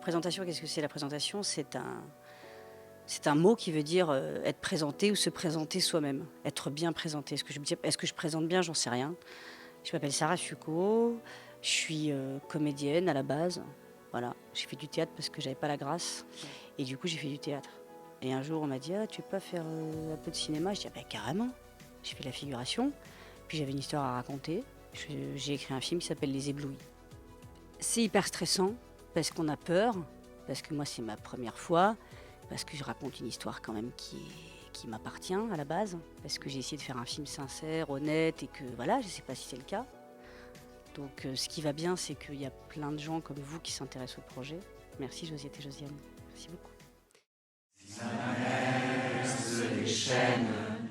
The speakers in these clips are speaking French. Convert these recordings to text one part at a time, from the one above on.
présentation, qu'est-ce que c'est? La présentation, c'est un mot qui veut dire être présenté ou se présenter soi-même, être bien présenté. Est-ce que je présente bien? J'en sais rien. Je m'appelle Sarah Foucault, je suis comédienne à la base. Voilà, j'ai fait du théâtre parce que j'avais pas la grâce. Et du coup, j'ai fait du théâtre. Et un jour, on m'a dit « Ah, tu veux pas faire un peu de cinéma ?» Je dis « Ah ben carrément !» J'ai fait de la figuration, puis j'avais une histoire à raconter. J'ai écrit un film qui s'appelle Les Éblouis. C'est hyper stressant parce qu'on a peur, parce que moi, c'est ma première fois, parce que je raconte une histoire quand même qui m'appartient à la base, parce que j'ai essayé de faire un film sincère, honnête, et que voilà, je sais pas si c'est le cas. Donc ce qui va bien, c'est qu'il y a plein de gens comme vous qui s'intéressent au projet. Merci Josiette et Josiane. Merci beaucoup.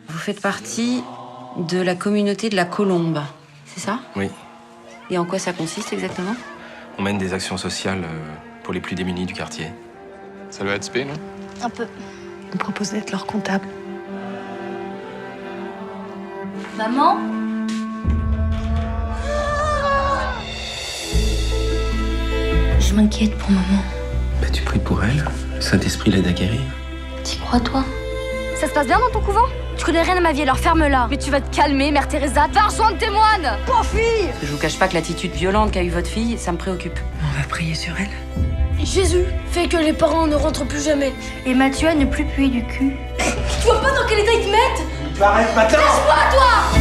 Vous faites partie de la communauté de la Colombe, c'est ça? Oui. Et en quoi ça consiste exactement? On mène des actions sociales pour les plus démunis du quartier. Ça doit être spé, non? Un peu. On propose d'être leur comptable. Maman? Je m'inquiète pour maman. Bah, tu pries pour elle. Le Saint-Esprit l'aide à guérir. T'y crois, toi? Ça se passe bien dans ton couvent? Tu connais rien à ma vie, alors ferme-la. Mais tu vas te calmer, Mère Teresa. Va rejoindre tes moines. Pauvre fille! Je vous cache pas que l'attitude violente qu'a eue votre fille, ça me préoccupe. On va prier sur elle. Jésus fait que les parents ne rentrent plus jamais. Et Mathieu à ne plus puer du cul. Tu vois pas dans quel état ils te mettent? Tu arrêtes maintenant! Lâche-moi, toi!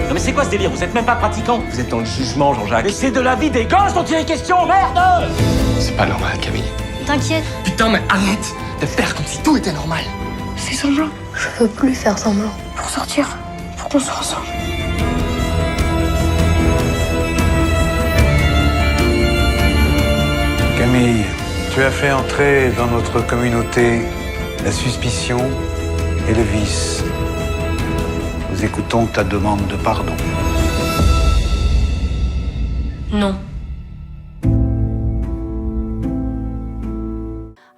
Non mais c'est quoi ce délire? Vous êtes même pas pratiquant. Vous êtes dans le jugement, Jean-Jacques. Mais c'est de la vie des gosses dont il est question, merde! C'est pas normal, Camille. T'inquiète. Putain, mais arrête de faire comme si tout était normal. C'est semblant. Je veux plus faire semblant. Pour sortir, faut qu'on se ressemble. Camille, tu as fait entrer dans notre communauté la suspicion et le vice. Nous écoutons ta demande de pardon. Non.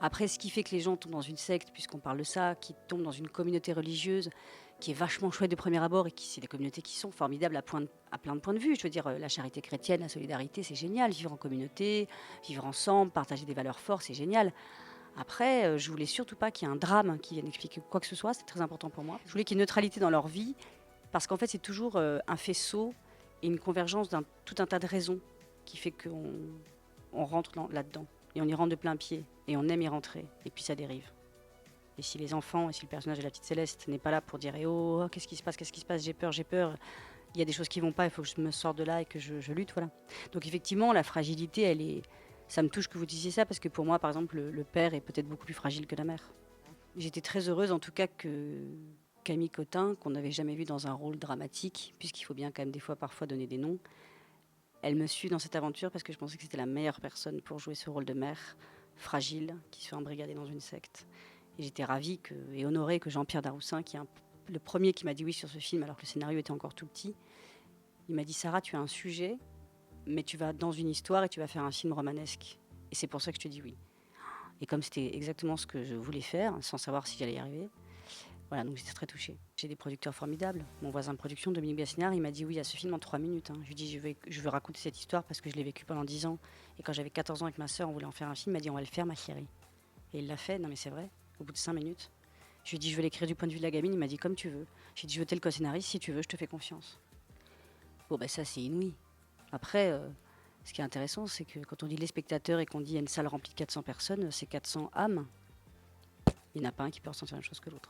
Après, ce qui fait que les gens tombent dans une secte, puisqu'on parle de ça, qui tombent dans une communauté religieuse qui est vachement chouette de premier abord, et c'est des communautés qui sont formidables à plein de points de vue. Je veux dire, la charité chrétienne, la solidarité, c'est génial. Vivre en communauté, vivre ensemble, partager des valeurs fortes, c'est génial. Après, je voulais surtout pas qu'il y ait un drame qui vienne expliquer quoi que ce soit, c'est très important pour moi. Je voulais qu'il y ait une neutralité dans leur vie, parce qu'en fait, c'est toujours un faisceau et une convergence d'un tout un tas de raisons qui fait qu'on rentre là-dedans. Et on y rentre de plein pied, et on aime y rentrer, et puis ça dérive. Et si les enfants, et si le personnage de la petite Céleste n'est pas là pour dire « Eh oh, qu'est-ce qui se passe, j'ai peur, il y a des choses qui vont pas, il faut que je me sorte de là et que je lutte, voilà. » Donc effectivement, la fragilité, ça me touche que vous disiez ça, parce que pour moi, par exemple, le père est peut-être beaucoup plus fragile que la mère. J'étais très heureuse, en tout cas, que Camille Cotin, qu'on n'avait jamais vue dans un rôle dramatique, puisqu'il faut bien quand même des fois, parfois, donner des noms, elle me suit dans cette aventure parce que je pensais que c'était la meilleure personne pour jouer ce rôle de mère fragile qui se fait embrigader dans une secte. Et j'étais ravie et honorée que Jean-Pierre Daroussin, qui est le premier qui m'a dit oui sur ce film alors que le scénario était encore tout petit, il m'a dit « Sarah, tu as un sujet, mais tu vas dans une histoire et tu vas faire un film romanesque. Et c'est pour ça que je te dis oui. » Et comme c'était exactement ce que je voulais faire, sans savoir si j'allais y arriver, voilà, donc j'étais très touchée. J'ai des producteurs formidables. Mon voisin de production, Dominique Bassinard, il m'a dit oui à ce film en 3 minutes. Je lui ai dit je veux raconter cette histoire parce que je l'ai vécue pendant 10 ans. Et quand j'avais 14 ans avec ma sœur, on voulait en faire un film. Il m'a dit on va le faire, ma chérie. Et il l'a fait, non mais c'est vrai, au bout de 5 minutes. Je lui ai dit je veux l'écrire du point de vue de la gamine. Il m'a dit comme tu veux. J'ai dit je veux tel co-scénariste, si tu veux, je te fais confiance. Bon ben ça c'est inouï. Après, ce qui est intéressant, c'est que quand on dit les spectateurs et qu'on dit il y a une salle remplie de 400 personnes, c'est 400 âmes. Il n'y en a pas un qui peut ressentir la même chose que l'autre.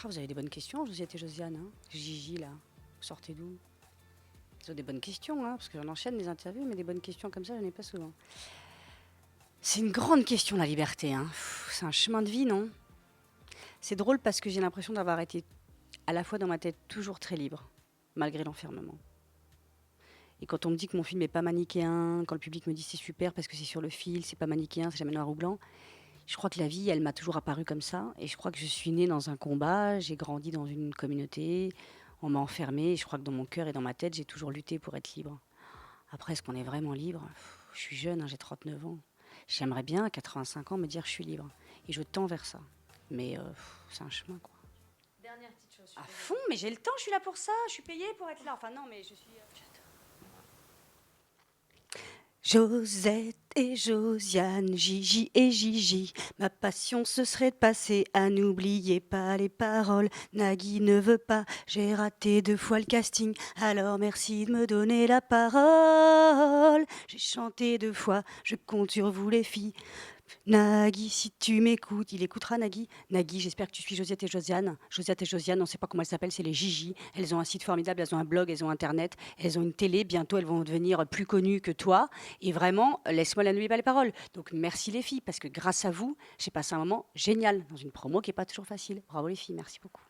Oh, vous avez des bonnes questions, Josiette et Josiane. Gigi, là, vous sortez d'où? Vous avez des bonnes questions, parce que j'en enchaîne les interviews, mais des bonnes questions comme ça, j'en ai pas souvent. C'est une grande question, la liberté. C'est un chemin de vie, non? C'est drôle parce que j'ai l'impression d'avoir été, à la fois dans ma tête, toujours très libre, malgré l'enfermement. Et quand on me dit que mon film n'est pas manichéen, quand le public me dit c'est super parce que c'est sur le fil, c'est pas manichéen, c'est jamais noir ou blanc, je crois que la vie, elle m'a toujours apparu comme ça. Et je crois que je suis née dans un combat, j'ai grandi dans une communauté, on m'a enfermée. Et je crois que dans mon cœur et dans ma tête, j'ai toujours lutté pour être libre. Après, est-ce qu'on est vraiment libre? Je suis jeune, j'ai 39 ans. J'aimerais bien, à 85 ans, me dire je suis libre. Et je tends vers ça. Mais c'est un chemin, quoi. Dernière petite chose À fond, mais j'ai le temps, je suis là pour ça, je suis payée pour être là. Enfin non, mais je suis... Josette et Josiane, Gigi et Gigi, ma passion ce serait de passer à n'oubliez pas les paroles. Nagui ne veut pas, j'ai raté 2 fois le casting, alors merci de me donner la parole. J'ai chanté 2 fois, je compte sur vous les filles. Nagui, si tu m'écoutes, il écoutera Nagui. Nagui, j'espère que tu suis Josiette et Josiane. Josiette et Josiane, on ne sait pas comment elles s'appellent, c'est les Gigi. Elles ont un site formidable, elles ont un blog, elles ont Internet, elles ont une télé. Bientôt, elles vont devenir plus connues que toi. Et vraiment, laisse-moi la nuit pas les paroles. Donc, merci les filles, parce que grâce à vous, j'ai passé un moment génial dans une promo qui n'est pas toujours facile. Bravo les filles, merci beaucoup.